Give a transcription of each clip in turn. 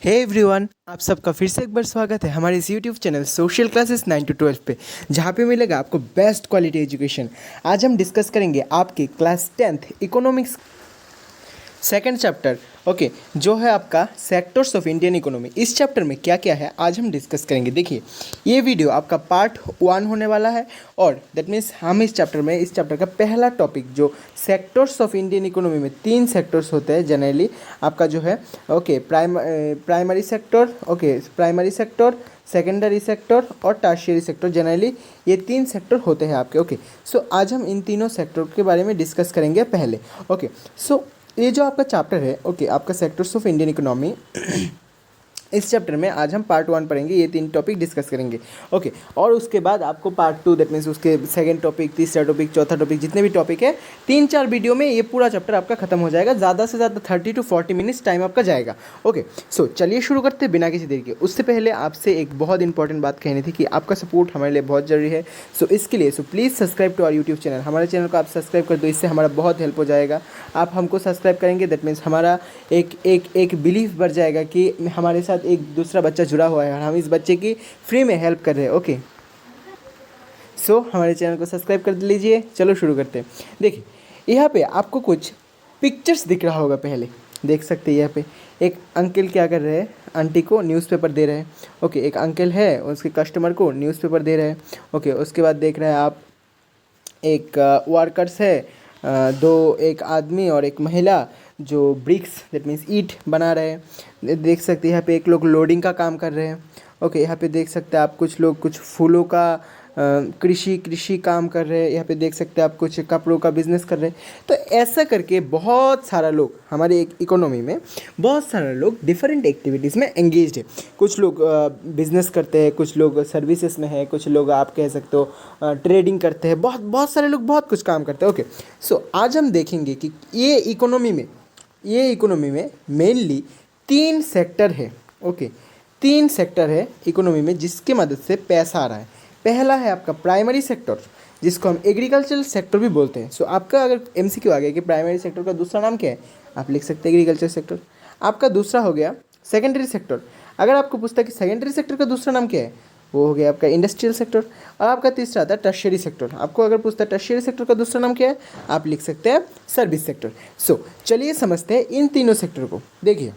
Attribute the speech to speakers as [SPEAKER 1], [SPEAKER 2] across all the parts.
[SPEAKER 1] Hey everyone, आप सबका फिर से एक बार स्वागत है हमारे इस YouTube channel social classes 9 to 12 पे, जहाँ पे मिलेगा आपको बेस्ट क्वालिटी एजुकेशन। आज हम डिस्कस करेंगे आपके class 10th economics second chapter, okay, जो है आपका सेक्टर्स ऑफ इंडियन इकोनॉमी। इस चैप्टर में क्या क्या है आज हम डिस्कस करेंगे। देखिए, ये वीडियो आपका पार्ट 1 होने वाला है और दैट मीन्स हम इस चैप्टर का पहला टॉपिक जो सेक्टर्स ऑफ इंडियन इकोनॉमी में 3 सेक्टर्स होते हैं जनरली आपका जो है, okay, primary sector, okay, primary sector, secondary sector और टर्शियरी सेक्टर। जनरली ये 3 सेक्टर होते हैं आपके, ओके। सो आज हम इन तीनों सेक्टर के बारे में डिस्कस करेंगे पहले, ओके। सो ये जो आपका चैप्टर है, ओके, आपका सेक्टर्स ऑफ इंडियन इकोनॉमी, इस चैप्टर में आज हम पार्ट 1 पढ़ेंगे, ये 3 टॉपिक डिस्कस करेंगे, ओके। और उसके बाद आपको पार्ट 2 दैट मीन्स उसके सेकंड टॉपिक, तीसरा टॉपिक, चौथा टॉपिक, जितने भी टॉपिक है 3-4 वीडियो में ये पूरा चैप्टर आपका खत्म हो जाएगा। ज़्यादा से ज़्यादा 30 to 40 मिनट्स टाइम आपका जाएगा, ओके। सो चलिए शुरू करते हैं बिना किसी देरी के। उससे पहले आपसे एक बहुत इंपॉर्टेंट बात कहनी थी कि आपका सपोर्ट हमारे लिए बहुत ज़रूरी है। सो इसके लिए please subscribe to our YouTube channel. हमारे चैनल को आप सब्सक्राइब कर दो, इससे हमारा बहुत हेल्प हो जाएगा। आप हमको सब्सक्राइब करेंगे दैट मीन्स हमारा एक बिलीफ बढ़ जाएगा कि हमारे साथ एक दूसरा बच्चा जुड़ा हुआ है और हम इस बच्चे की फ्री में हेल्प कर रहे हैं, ओके। सो हमारे चैनल को सब्सक्राइब कर लीजिए। चलो शुरू करते हैं। देखिए, यहाँ पे आपको कुछ पिक्चर्स दिख रहा होगा, पहले देख सकते हैं। यहाँ पे एक अंकल क्या कर रहे हैं, आंटी को न्यूज़पेपर दे रहे हैं, ओके। एक अंकल है, उसके कस्टमर को न्यूज़पेपर दे रहे हैं, ओके। उसके बाद देख रहे हैं आप एक वर्कर्स है, एक आदमी और एक महिला जो ब्रिक्स दैट मीन्स ईंट बना रहे हैं। देख सकते हैं यहाँ पे एक लोग लोडिंग का काम कर रहे हैं, ओके। यहाँ पे देख सकते हैं आप कुछ लोग कुछ फूलों का कृषि काम कर रहे हैं। यहाँ पे देख सकते हैं आप कुछ कपड़ों का बिजनेस कर रहे हैं। तो ऐसा करके बहुत सारा लोग हमारे एक इकोनॉमी में, बहुत सारे लोग डिफरेंट एक्टिविटीज़ में एंगेज्ड है। कुछ लोग बिजनेस करते हैं, कुछ लोग सर्विसेज में है, कुछ लोग आप कह सकते हो ट्रेडिंग करते हैं। बहुत बहुत सारे लोग बहुत कुछ काम करते हैं, ओके। सो आज हम देखेंगे कि ये इकोनॉमी में मेनली 3 सेक्टर है, ओके। 3 सेक्टर है इकोनॉमी में जिसके मदद से पैसा आ रहा है। पहला है आपका प्राइमरी सेक्टर, जिसको हम एग्रीकल्चरल सेक्टर भी बोलते हैं। सो आपका अगर एमसीक्यू आ गया कि प्राइमरी सेक्टर का दूसरा नाम क्या है, आप लिख सकते हैं एग्रीकल्चर सेक्टर। आपका दूसरा हो गया सेकेंडरी सेक्टर। अगर आपको पूछता है कि सेकेंडरी सेक्टर का दूसरा नाम क्या है, वो हो गया आपका इंडस्ट्रियल सेक्टर। और आपका तीसरा आता है टर्शियरी सेक्टर। आपको अगर पूछता है टर्शियरी सेक्टर का दूसरा नाम क्या है, आप लिख सकते हैं सर्विस सेक्टर। सो चलिए समझते हैं इन तीनों सेक्टर को। देखिए,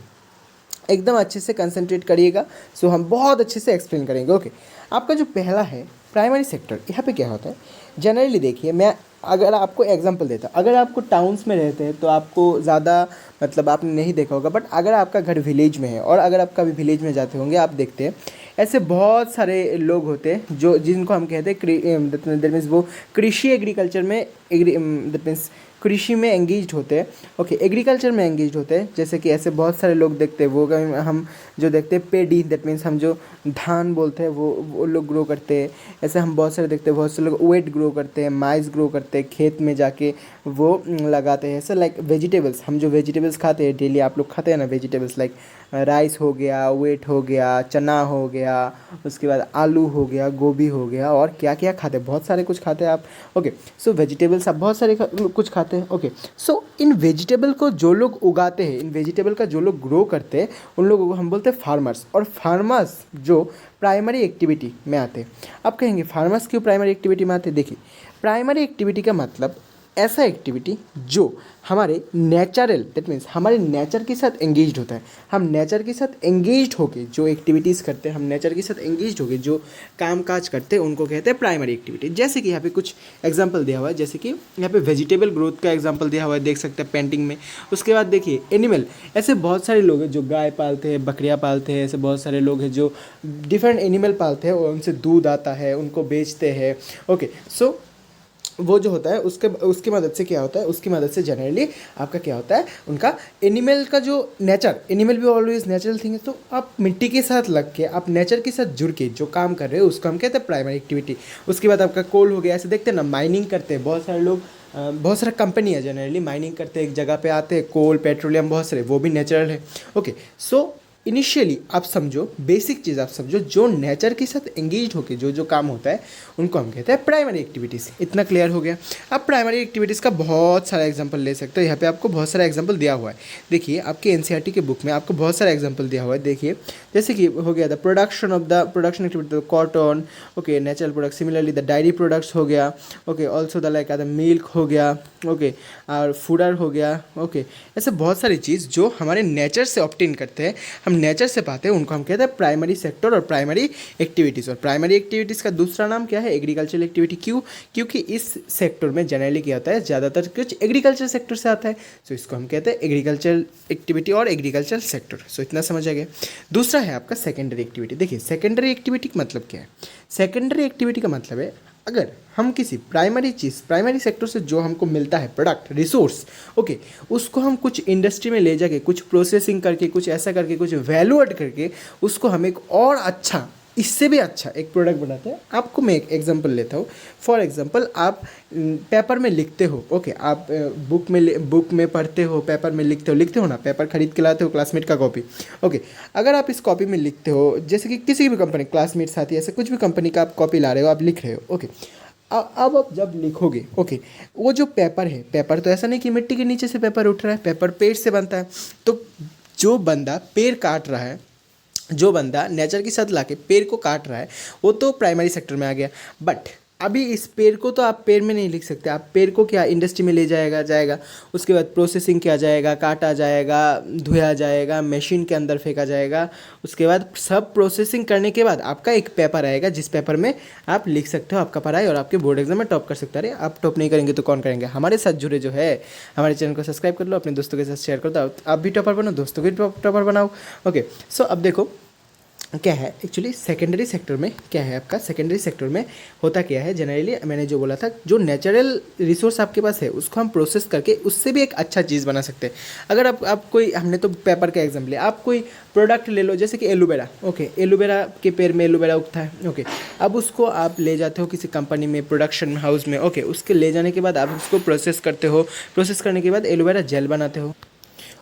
[SPEAKER 1] एकदम अच्छे से कंसंट्रेट करिएगा। सो हम बहुत अच्छे से एक्सप्लेन करेंगे, ओके। आपका जो पहला है प्राइमरी सेक्टर, यहाँ पे क्या होता है जनरली, देखिए मैं अगर आपको एग्जांपल देता, अगर आपको टाउन्स में रहते हैं तो आपको ज़्यादा मतलब आपने नहीं देखा होगा, बट अगर आपका घर विलेज में है और अगर आप कभी विलेज में जाते होंगे, आप देखते हैं ऐसे बहुत सारे लोग होते हैं जो जिनको हम कहते हैं दैट मीन्स वो कृषि एग्रीकल्चर में दैट मीन्स कृषि में एंगेज्ड होते हैं, ओके, एग्रीकल्चर में एंगेज्ड होते हैं। जैसे कि ऐसे बहुत सारे लोग देखते हैं, वो हम जो देखते हैं पेडी दैट मीन्स हम जो धान बोलते हैं वो लोग ग्रो करते हैं। ऐसे हम बहुत सारे देखते हैं, बहुत से लोग वेट ग्रो करते हैं, माइस ग्रो करते हैं, खेत में जाके वो लगाते हैं। ऐसे लाइक वेजिटेबल्स, हम जो वेजिटेबल्स खाते हैं डेली, आप लोग खाते हैं ना वेजिटेबल्स, लाइक राइस हो गया, वेट हो गया, चना हो गया, उसके बाद आलू हो गया, गोभी हो गया, और क्या क्या खाते हैं, बहुत सारे कुछ खाते हैं आप, ओके। सो वेजिटेबल्स आप बहुत सारे कुछ खाते हैं, ओके। सो इन वेजिटेबल को जो लोग उगाते हैं, इन वेजिटेबल का जो लोग ग्रो करते हैं, उन लोगों को हम बोलते हैं फार्मर्स। और फार्मर्स जो प्राइमरी एक्टिविटी में आते हैं, आप कहेंगे फार्मर्स क्यों प्राइमरी एक्टिविटी में आते हैं। देखिए, प्राइमरी एक्टिविटी का मतलब ऐसा एक्टिविटी जो हमारे नेचुरल दैट मीन्स हमारे नेचर के साथ एंगेज्ड होता है। हम नेचर के साथ एंगेज्ड होके जो एक्टिविटीज़ करते हैं, हम नेचर के साथ एंगेज्ड होके जो काम काज करते हैं, उनको कहते हैं प्राइमरी एक्टिविटी। जैसे कि यहाँ पे कुछ एग्जांपल दिया हुआ है, जैसे कि यहाँ पे वेजिटेबल ग्रोथ का एग्जांपल दिया हुआ है, देख सकते हैं पेंटिंग में। उसके बाद देखिए एनिमल, ऐसे बहुत सारे लोग हैं जो गाय पालते हैं, बकरियाँ पालते हैं। ऐसे बहुत सारे लोग हैं जो डिफरेंट एनिमल पालते हैं और उनसे दूध आता है, उनको बेचते हैं, ओके। सो वो जो होता है उसकी मदद से क्या होता है, उसकी मदद से जनरली आपका क्या होता है, उनका एनिमल का जो नेचर, एनिमल भी ऑलवेज नेचुरल थिंग है। तो आप मिट्टी के साथ लग के, आप नेचर के साथ जुड़ के जो काम कर रहे हो, उसको हम कहते हैं प्राइमरी एक्टिविटी। उसके बाद आपका कोल हो गया, ऐसे देखते हैं ना माइनिंग करते हैं बहुत सारे लोग, बहुत सारा कंपनी है जनरली माइनिंग करते हैं, एक जगह पे आते हैं, कोल पेट्रोलियम बहुत सारे, वो भी नेचुरल है, ओके। सो इनिशियली आप समझो, बेसिक चीज़ आप समझो, जो नेचर के साथ एंगेज होकर जो जो काम होता है उनको हम कहते हैं प्राइमरी एक्टिविटीज़। इतना क्लियर हो गया। अब प्राइमरी एक्टिविटीज़ का बहुत सारा एग्जांपल ले सकते हो। यहाँ पे आपको बहुत सारा एग्जांपल दिया हुआ है। देखिए आपके एनसीईआरटी के बुक में आपको बहुत सारा एग्जांपल दिया हुआ है। देखिए जैसे कि हो गया the production activity cotton, okay, natural product, similarly the diary products हो गया, okay, also the like the milk हो गया, ओके, और फूडर हो गया, ओके। ऐसे बहुत सारी चीज़ जो हमारे नेचर से ऑब्टेन करते हैं, हम नेचर से पाते हैं, उनको हम कहते हैं प्राइमरी सेक्टर और प्राइमरी एक्टिविटीज़। और प्राइमरी एक्टिविटीज़ का दूसरा नाम क्या है? Agricultural activity. क्यों? क्योंकि इस सेक्टर में जनरली क्या होता है, ज़्यादातर कुछ एग्रीकल्चर सेक्टर से आता है, सो इसको हम कहते हैं एग्रीकल्चर एक्टिविटी और एग्रीकल्चर सेक्टर। सो इतना समझ आ गया। दूसरा है आपका सेकेंडरी एक्टिविटी। देखिए सेकेंडरी एक्टिविटी का मतलब क्या है? सेकेंडरी एक्टिविटी का मतलब है अगर हम किसी प्राइमरी चीज़, प्राइमरी सेक्टर से जो हमको मिलता है प्रोडक्ट, रिसोर्स, ओके, उसको हम कुछ इंडस्ट्री में ले जाके, कुछ प्रोसेसिंग करके, कुछ ऐसा करके, कुछ वैल्यू ऐड करके उसको हम एक और अच्छा, इससे भी अच्छा एक प्रोडक्ट बनाते हैं। आपको मैं एक एग्जांपल लेता हूँ। फॉर एग्जांपल आप पेपर में लिखते हो, ओके, आप बुक में पढ़ते हो, पेपर में लिखते हो ना, पेपर खरीद के लाते हो, क्लासमेट का कॉपी, ओके। अगर आप इस कॉपी में लिखते हो, जैसे कि किसी भी कंपनी, क्लासमेट, साथी, ऐसे कुछ भी कंपनी का आप कॉपी ला रहे हो, आप लिख रहे हो, ओके। अब आप जब लिखोगे, ओके, वो जो पेपर है, पेपर तो ऐसा नहीं कि मिट्टी के नीचे से पेपर उठ रहा है, पेपर पेड़ से बनता है। तो जो बंदा पेड़ काट रहा है, जो बंदा नेचर के साथ लाके पेड़ को काट रहा है, वो तो प्राइमरी सेक्टर में आ गया। बट अभी इस पेड़ को तो आप पेड़ में नहीं लिख सकते। आप पेड़ को क्या इंडस्ट्री में ले जाएगा, उसके बाद प्रोसेसिंग किया जाएगा, काटा जाएगा, धोया जाएगा, मशीन के अंदर फेंका जाएगा। उसके बाद सब प्रोसेसिंग करने के बाद आपका एक पेपर आएगा, जिस पेपर में आप लिख सकते हो आपका पढ़ाई, और आपके बोर्ड एग्जाम में टॉप कर सकते हो। अरे आप टॉप नहीं करेंगे तो कौन करेंगे? हमारे साथ जुड़े जो है, हमारे चैनल को सब्सक्राइब कर लो, अपने दोस्तों के साथ शेयर कर दो। आप भी टॉपर बनो, दोस्तों को भी टॉपर बनाओ, ओके। सो अब देखो क्या है एक्चुअली सेकेंडरी सेक्टर में, क्या है आपका सेकेंडरी सेक्टर में होता क्या है जनरली, मैंने जो बोला था, जो नेचुरल रिसोर्स आपके पास है उसको हम प्रोसेस करके उससे भी एक अच्छा चीज़ बना सकते हैं। अगर आप कोई, हमने तो पेपर का एग्जाम्पल लिया, आप कोई प्रोडक्ट ले लो, जैसे कि एलोवेरा, ओके, एलोवेरा के पेड़ में एलोवेरा उगता है, ओके। अब उसको आप ले जाते हो किसी कंपनी में, प्रोडक्शन हाउस में, ओके, उसके ले जाने के बाद आप उसको प्रोसेस करते हो, प्रोसेस करने के बाद एलोवेरा जेल बनाते हो।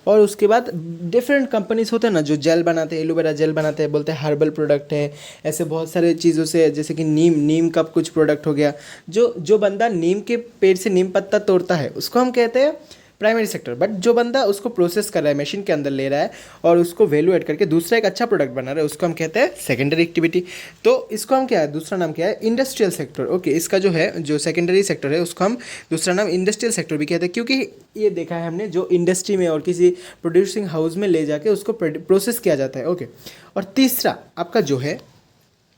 [SPEAKER 1] और उसके बाद डिफरेंट कंपनीज होते हैं ना जो जेल बनाते हैं, एलोवेरा जेल बनाते हैं, बोलते हैं हर्बल प्रोडक्ट है। ऐसे बहुत सारे चीज़ों से, जैसे कि नीम का कुछ प्रोडक्ट हो गया। जो जो बंदा नीम के पेड़ से नीम पत्ता तोड़ता है उसको हम कहते हैं प्राइमरी सेक्टर। बट जो बंदा उसको प्रोसेस कर रहा है, मशीन के अंदर ले रहा है और उसको वैल्यू ऐड करके दूसरा एक अच्छा प्रोडक्ट बना रहा है, उसको हम कहते हैं सेकेंडरी एक्टिविटी। तो इसको हम क्या है, दूसरा नाम क्या है, इंडस्ट्रियल सेक्टर, ओके। इसका जो है, जो सेकेंडरी सेक्टर है, उसको हम दूसरा नाम इंडस्ट्रियल सेक्टर भी कहते हैं, क्योंकि ये देखा है हमने, जो इंडस्ट्री में और किसी प्रोड्यूसिंग हाउस में ले जाके उसको प्रोसेस किया जाता है, ओके। और तीसरा आपका जो है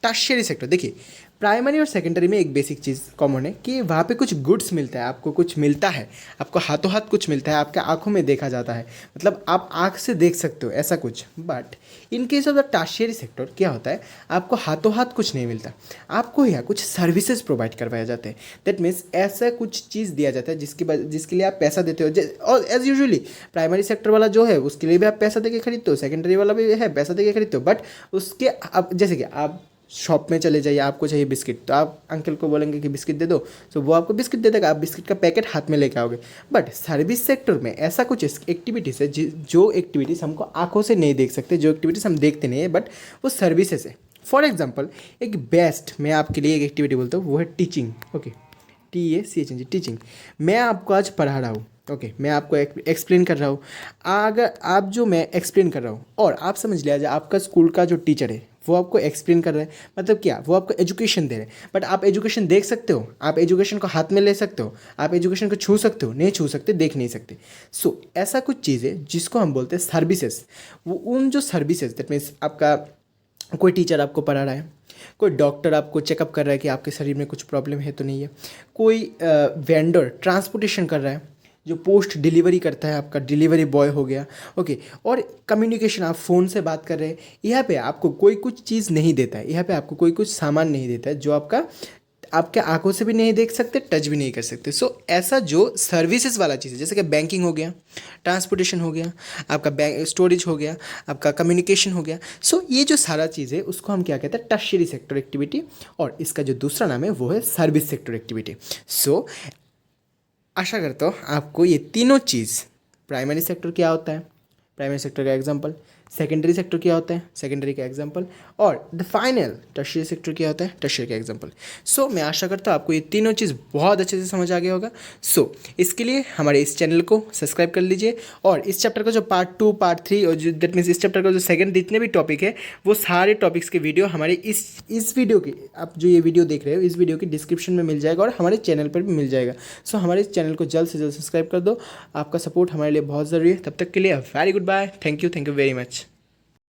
[SPEAKER 1] टर्शियरी सेक्टर। देखिए प्राइमरी और सेकेंडरी में एक बेसिक चीज़ कॉमन है कि वहाँ पे कुछ गुड्स मिलता है, आपको कुछ मिलता है, आपको हाथों हाथ कुछ मिलता है, आपके आंखों में देखा जाता है, मतलब आप आँख से देख सकते हो ऐसा कुछ। But in case of the tertiary sector क्या होता है, आपको हाथों हाथ कुछ नहीं मिलता, आपको यहाँ कुछ सर्विसेज प्रोवाइड करवाए जाते हैं। दैट मीन्स ऐसा कुछ चीज़ दिया जाता है जिसके लिए आप पैसा देते हो। और एज यूजुअली प्राइमरी सेक्टर वाला जो है उसके लिए भी आप पैसा दे के खरीदते हो, सेकेंडरी वाला भी है पैसा दे के खरीदते हो। बट उसके आप, जैसे कि आप शॉप में चले जाइए, आपको चाहिए बिस्किट, तो आप अंकल को बोलेंगे कि बिस्किट दे दो, तो वो आपको बिस्किट दे देगा, आप बिस्किट का पैकेट हाथ में लेके आओगे। बट सर्विस सेक्टर में ऐसा कुछ एक्टिविटीज़ है जो एक्टिविटीज़ हमको आंखों से नहीं देख सकते, जो एक्टिविटीज़ हम देखते नहीं है, बट वो सर्विसेज है। फॉर एग्जाम्पल एक बेस्ट, मैं आपके लिए एक एक्टिविटी बोलता हूँ, वो है टीचिंग, ओके, TACHING, टीचिंग। मैं आपको आज पढ़ा रहा हूँ, ओके, मैं आपको एक्सप्लेन कर रहा हूँ। अगर आप जो मैं एक्सप्लेन कर रहा हूँ और आप समझ लिया जाए आपका स्कूल का जो टीचर है वो आपको एक्सप्लेन कर रहा है, मतलब क्या, वो आपको एजुकेशन दे रहे हैं। बट आप एजुकेशन देख सकते हो, आप एजुकेशन को हाथ में ले सकते हो, आप एजुकेशन को छू सकते हो, नहीं छू सकते, देख नहीं सकते। सो ऐसा कुछ चीज़ है जिसको हम बोलते हैं सर्विसेज। वो उन जो सर्विसेज, दैट मीन्स आपका कोई टीचर आपको पढ़ा रहा है, कोई डॉक्टर आपको चेकअप कर रहा है कि आपके शरीर में कुछ प्रॉब्लम है तो नहीं है, कोई वेंडर ट्रांसपोर्टेशन कर रहा है, जो पोस्ट डिलीवरी करता है, आपका डिलीवरी बॉय हो गया, ओके। और कम्युनिकेशन, आप फ़ोन से बात कर रहे हैं, यहाँ पे आपको कोई कुछ चीज़ नहीं देता है, यहाँ पे आपको कोई कुछ सामान नहीं देता है जो आपके आंखों से भी नहीं देख सकते, टच भी नहीं कर सकते। सो ऐसा जो सर्विसेज वाला चीज़ है, जैसे कि बैंकिंग हो गया, ट्रांसपोर्टेशन हो गया, आपका बैंक स्टोरेज हो गया, आपका कम्युनिकेशन हो गया। सो ये जो सारा चीज़ है उसको हम क्या कहते हैं, टर्शियरी सेक्टर एक्टिविटी। और इसका जो दूसरा नाम है वो है सर्विस सेक्टर एक्टिविटी। सो आशा करता हूँ आपको ये तीनों चीज़, प्राइमरी सेक्टर क्या होता है, प्राइमरी सेक्टर का एग्जाम्पल। सेकेंडरी सेक्टर क्या होता है, सेकेंडरी का एग्जाम्पल। और द फाइनल टर्शियरी सेक्टर क्या होता है, टर्शियरी का एग्जाम्पल। सो मैं आशा करता हूँ आपको ये तीनों चीज़ बहुत अच्छे से समझ आ गया होगा। सो इसके लिए हमारे इस चैनल को सब्सक्राइब कर लीजिए, और इस चैप्टर का जो पार्ट 2, पार्ट 3 और जो दैट मीन्स इस चैप्टर का जो सेकंड जितने भी टॉपिक है वो सारे टॉपिक्स के वीडियो हमारे इस वीडियो की, आप जो ये वीडियो देख रहे हो इस वीडियो की डिस्क्रिप्शन में मिल जाएगा और हमारे चैनल पर भी मिल जाएगा। सो हमारे इस चैनल को जल्द से जल्द सब्सक्राइब कर दो। आपका सपोर्ट हमारे लिए बहुत ज़रूरी है। तब तक के लिए very good bye, thank you very much.